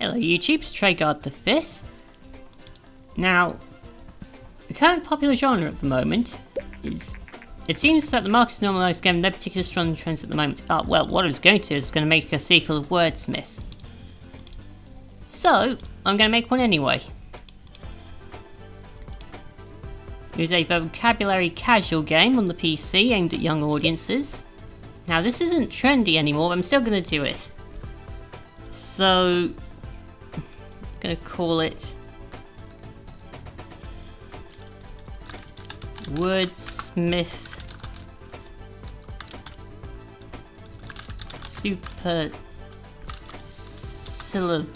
Hello YouTube, it's Treyguard the 5th. Now, the current popular genre at the moment is... It seems that the market is normalised given no particular strong trends at the moment. Well, what I was going to do is going to make a sequel of Wordsmith. So, I'm going to make one anyway. It is a vocabulary casual game on the PC aimed at young audiences. Now this isn't trendy anymore, but I'm still going to do it. So, I'm going to call it Wordsmith Super Syllables.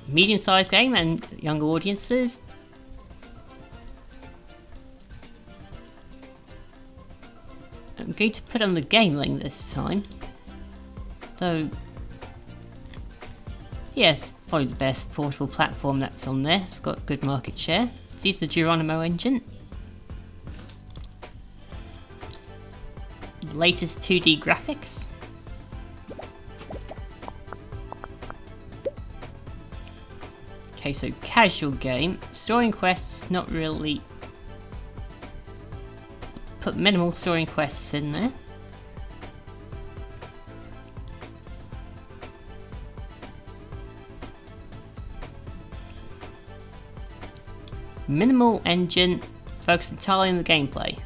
Medium-sized game and younger audiences. I'm going to put on the game link this time. So, yes, probably the best portable platform that's on there. It's got good market share. It's used the Geronimo engine. Latest 2D graphics. Okay, so casual game. Story and quests, not really. Put minimal story and quests in there. Minimal engine, focus entirely on the gameplay.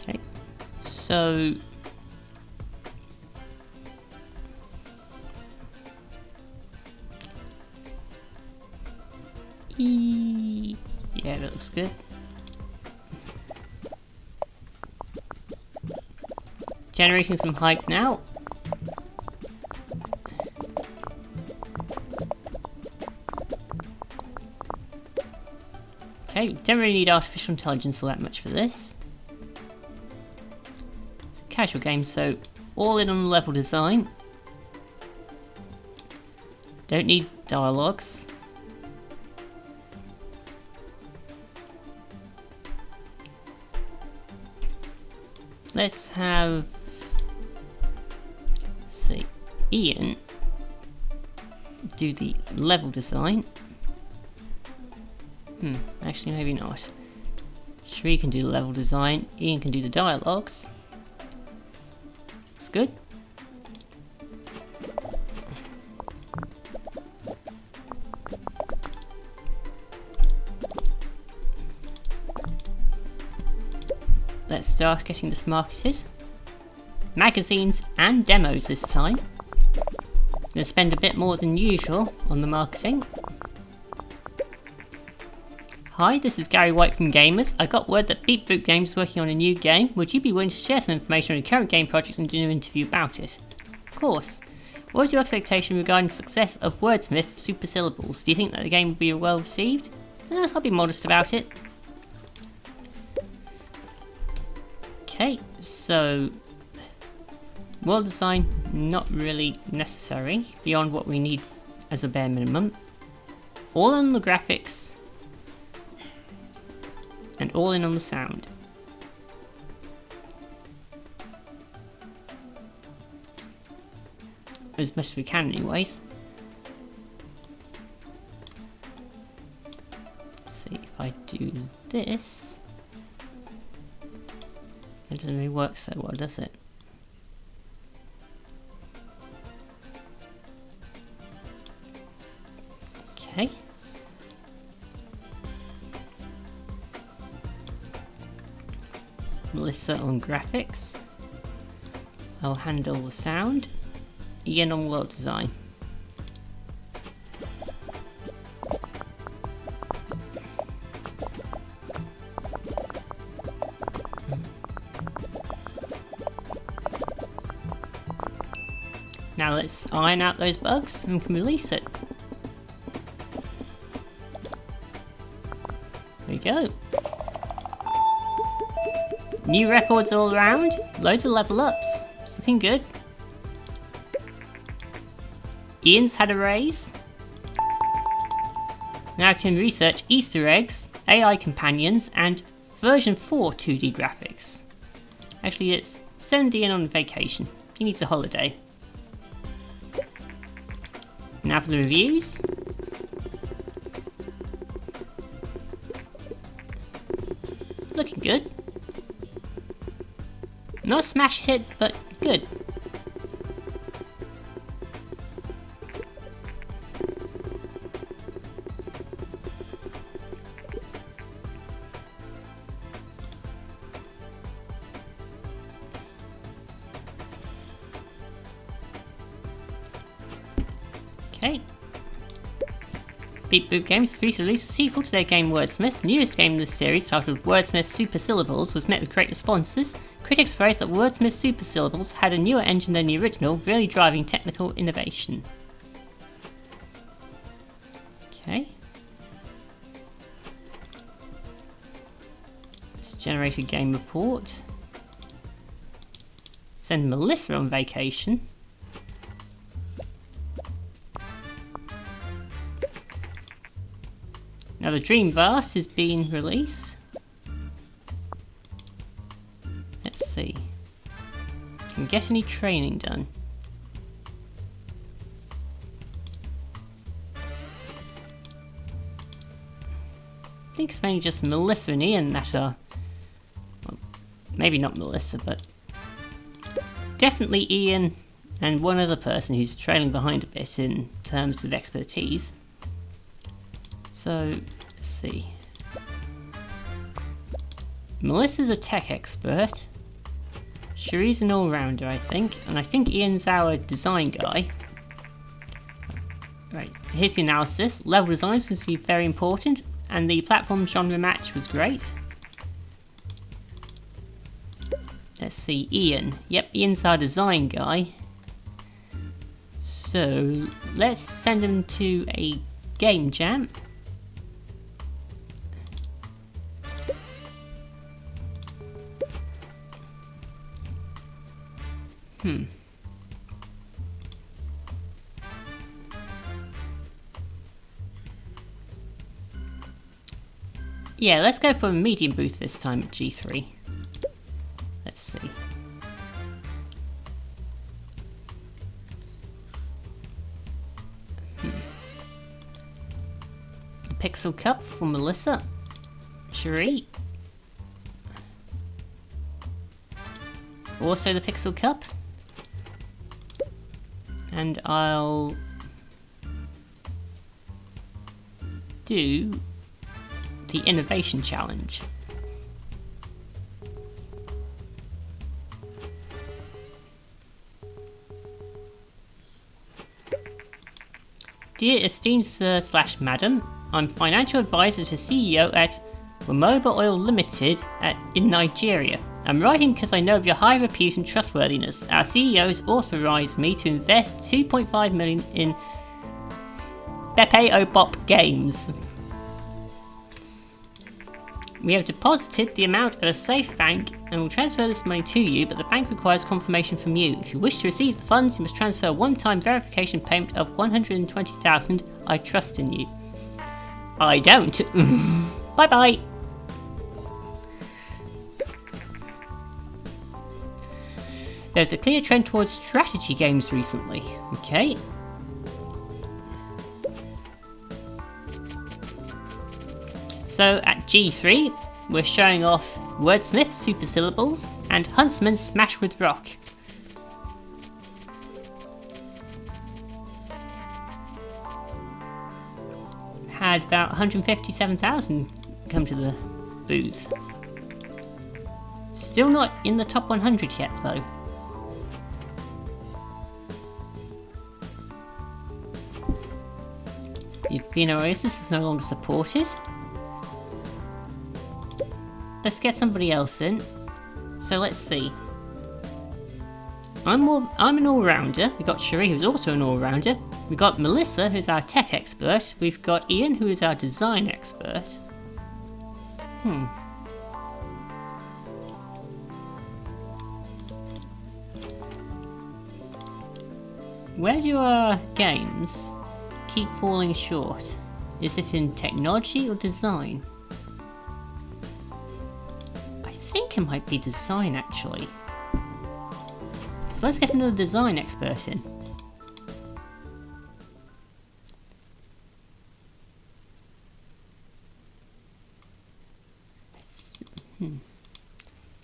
Okay, so yeah, that looks good. Generating some hype now. Okay, we don't really need artificial intelligence all that much for this. It's a casual game, so all in on the level design. Don't need dialogues. Let's have, say, Ian do the level design. Actually maybe not. Shree can do the level design, Ian can do the dialogues. Looks good. Let's start getting this marketed. Magazines and demos this time. Gonna spend a bit more than usual on the marketing. Hi, this is Gary White from Gamers. I got word that Beat Boot Games is working on a new game. Would you be willing to share some information on your current game project and do an interview about it? Of course. What is your expectation regarding the success of Wordsmith Super Syllables? Do you think that the game will be well received? I'll be modest about it. Okay, so world design not really necessary beyond what we need as a bare minimum. All on the graphics and all in on the sound. As much as we can anyways. Let's see if I do this. It doesn't really work so well, does it? Okay. Melissa on graphics. I'll handle the sound. Ian on world design. Now let's iron out those bugs and we can release it. There we go. New records all around, loads of level ups. It's looking good. Ian's had a raise. Now I can research Easter eggs, AI companions, and version 4 2D graphics. Actually, it's send Ian on vacation. He needs a holiday. Now for the reviews. Looking good. Not a smash hit, but good. Okay. Beat Boot Games recently released a sequel to their game Wordsmith. The newest game in this series, titled Wordsmith Super Syllables, was met with great responses. Critics praised that Wordsmith Super Syllables had a newer engine than the original, really driving technical innovation. Okay. Let's generate a game report. Send Melissa on vacation. Now the Dream Vast is being released. Let's see. Can get any training done. I think it's mainly just Melissa and Ian that are... Well, maybe not Melissa, but... definitely Ian and one other person who's trailing behind a bit in terms of expertise. So, let's see. Melissa's a tech expert. Cherie's an all-rounder, I think. And I think Ian's our design guy. Right, here's the analysis. Level design seems to be very important. And the platform genre match was great. Let's see, Ian. Yep, Ian's our design guy. So, let's send him to a game jam. Yeah, let's go for a medium booth this time at G3. Let's see. Pixel Cup for Melissa. Cherie. Also the Pixel Cup. And I'll do the Innovation Challenge. Dear esteemed Sir / Madam, I'm financial advisor to CEO at Wamoba Oil Limited in Nigeria. I'm writing because I know of your high repute and trustworthiness. Our CEO has authorised me to invest $2.5 million in Bepe Obop Games. We have deposited the amount at a safe bank and will transfer this money to you, but the bank requires confirmation from you. If you wish to receive the funds, you must transfer a one-time verification payment of $120,000. I trust in you. I don't. Bye-bye. There's a clear trend towards strategy games recently. Okay. So at G3, we're showing off Wordsmith Super Syllables and Huntsman Smash with Rock. Had about 157,000 come to the booth. Still not in the top 100 yet though. The Vino Oasis is no longer supported. Let's get somebody else in. So let's see. I'm an all-rounder. We've got Cherie, who's also an all-rounder. We've got Melissa, who's our tech expert. We've got Ian, who is our design expert. Where do our games keep falling short? Is it in technology or design? I think it might be design, actually. So let's get another design expert in.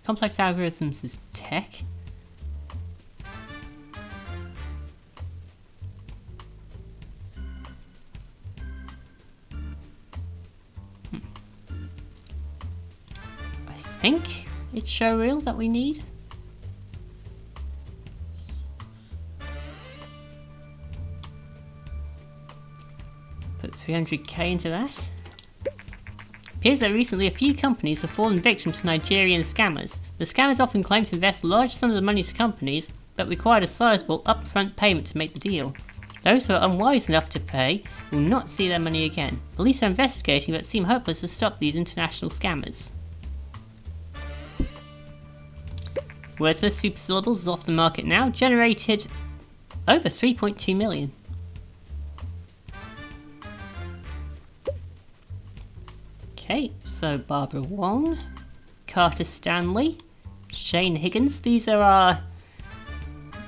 Complex algorithms is tech. I think it's showreel that we need. Put 300k into that. Appears that recently a few companies have fallen victim to Nigerian scammers. The scammers often claim to invest large sums of money to companies, but required a sizable upfront payment to make the deal. Those who are unwise enough to pay will not see their money again. Police are investigating but seem hopeless to stop these international scammers. Wordsmith Super Syllables is off the market now, generated over 3.2 million. Okay, so Barbara Wong, Carter Stanley, Shane Higgins, these are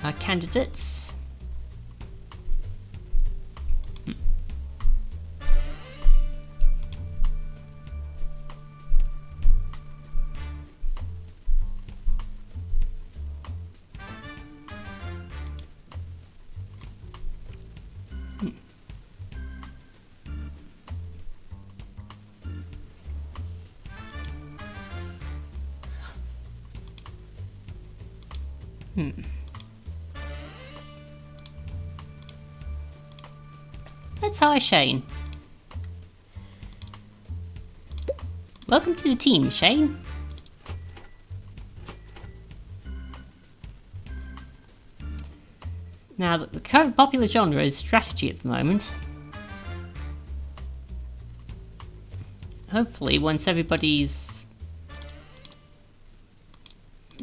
our candidates. Let's hire Shane. Welcome to the team, Shane. Now, the current popular genre is strategy at the moment. Hopefully, once everybody's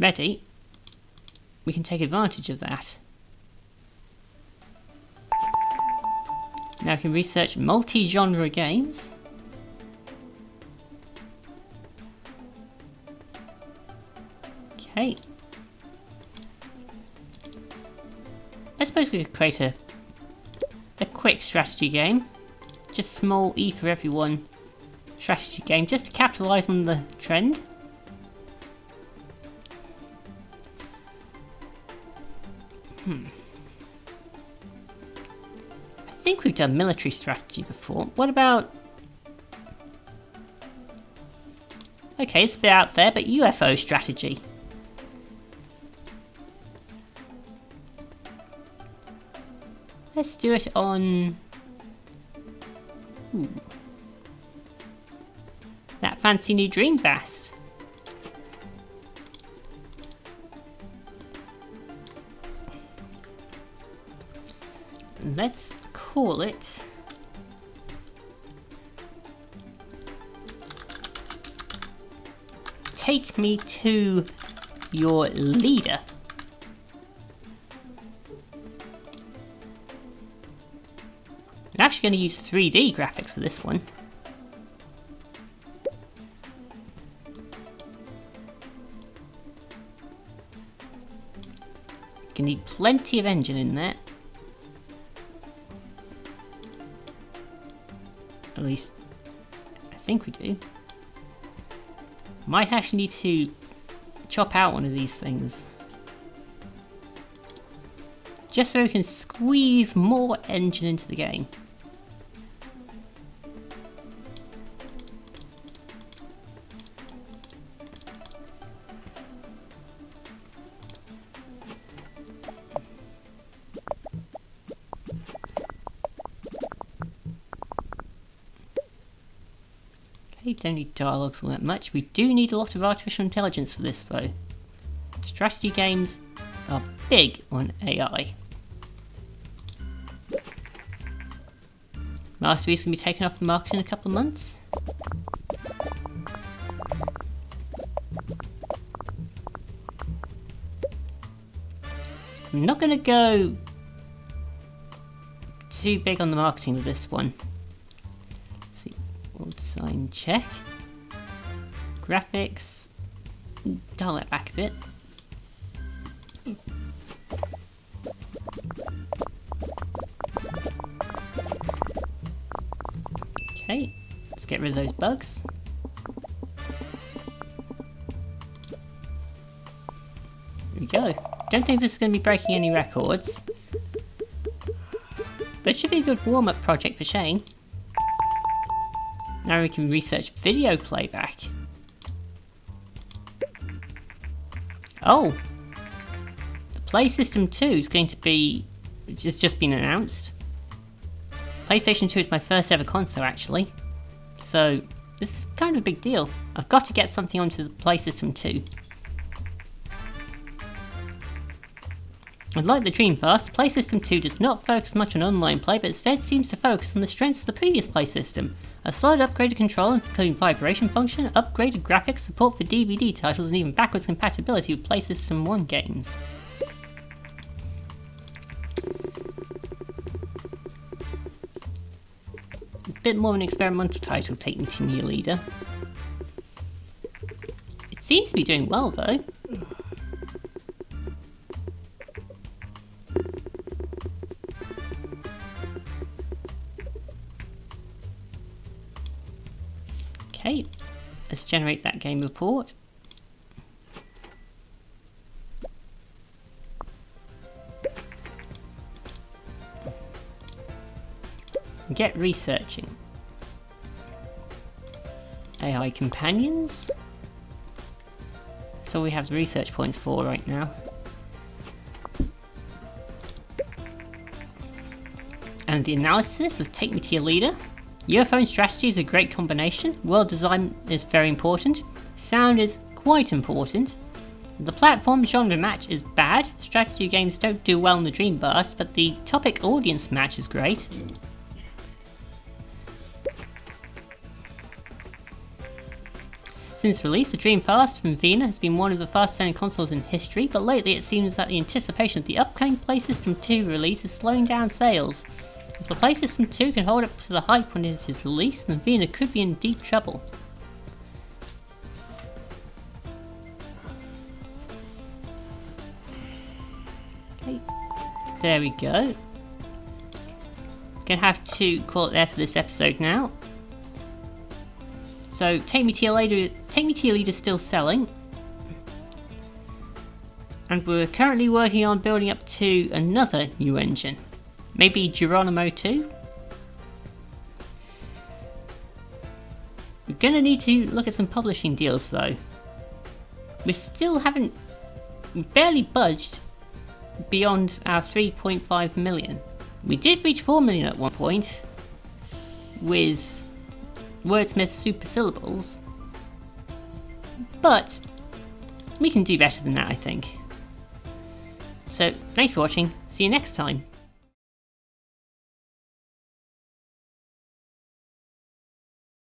ready, we can take advantage of that. Now I can research multi-genre games. Okay. I suppose we could create a quick strategy game. Just small E for everyone strategy game, just to capitalise on the trend. I think we've done military strategy before. What about... Okay, it's a bit out there, but UFO strategy. Let's do it on... that fancy new Dreamcast. Let's call it Take Me to Your Leader. I'm actually going to use 3D graphics for this one. You need plenty of engine in there. At least, I think we do. Might actually need to chop out one of these things. Just so we can squeeze more engine into the game. We don't need dialogues all that much. We do need a lot of artificial intelligence for this though. Strategy games are big on AI. Masterpiece can be taken off the market in a couple of months. I'm not going to go too big on the marketing with this one. Design check. Graphics. Dial that back a bit. Okay, let's get rid of those bugs. There we go. Don't think this is going to be breaking any records. But it should be a good warm-up project for Shane. Now we can research video playback. Oh! The Play System 2 is going to be... it's just been announced. PlayStation 2 is my first ever console actually. So, this is kind of a big deal. I've got to get something onto the Play System 2. Unlike the Dreamcast, the Play System 2 does not focus much on online play, but instead seems to focus on the strengths of the previous Play System. A solid upgraded controller, including vibration function, upgraded graphics, support for DVD titles, and even backwards compatibility with Play System 1 games. A bit more of an experimental title, Take Me to Your Leader. It seems to be doing well though. Okay, let's generate that game report. Get researching. AI companions. So we have the research points for right now. And the analysis of Take Me to Your Leader. UFO and strategy is a great combination. World design is very important. Sound is quite important. The platform genre match is bad. Strategy games don't do well in the Dreamcast, but the topic audience match is great. Since release, the Dreamcast from Vienna has been one of the fastest-selling consoles in history, but lately it seems that the anticipation of the upcoming Play System 2 release is slowing down sales. If the Play System 2 can hold up to the hype when it is released, then Vienna could be in deep trouble. Okay, there we go. Gonna have to call it there for this episode now. So, Take Me to Your Leader is still selling. And we're currently working on building up to another new engine. Maybe Geronimo 2? We're gonna need to look at some publishing deals though. We barely budged beyond our 3.5 million. We did reach 4 million at one point with Wordsmith Super Syllables, but we can do better than that I think. So, thanks for watching, see you next time.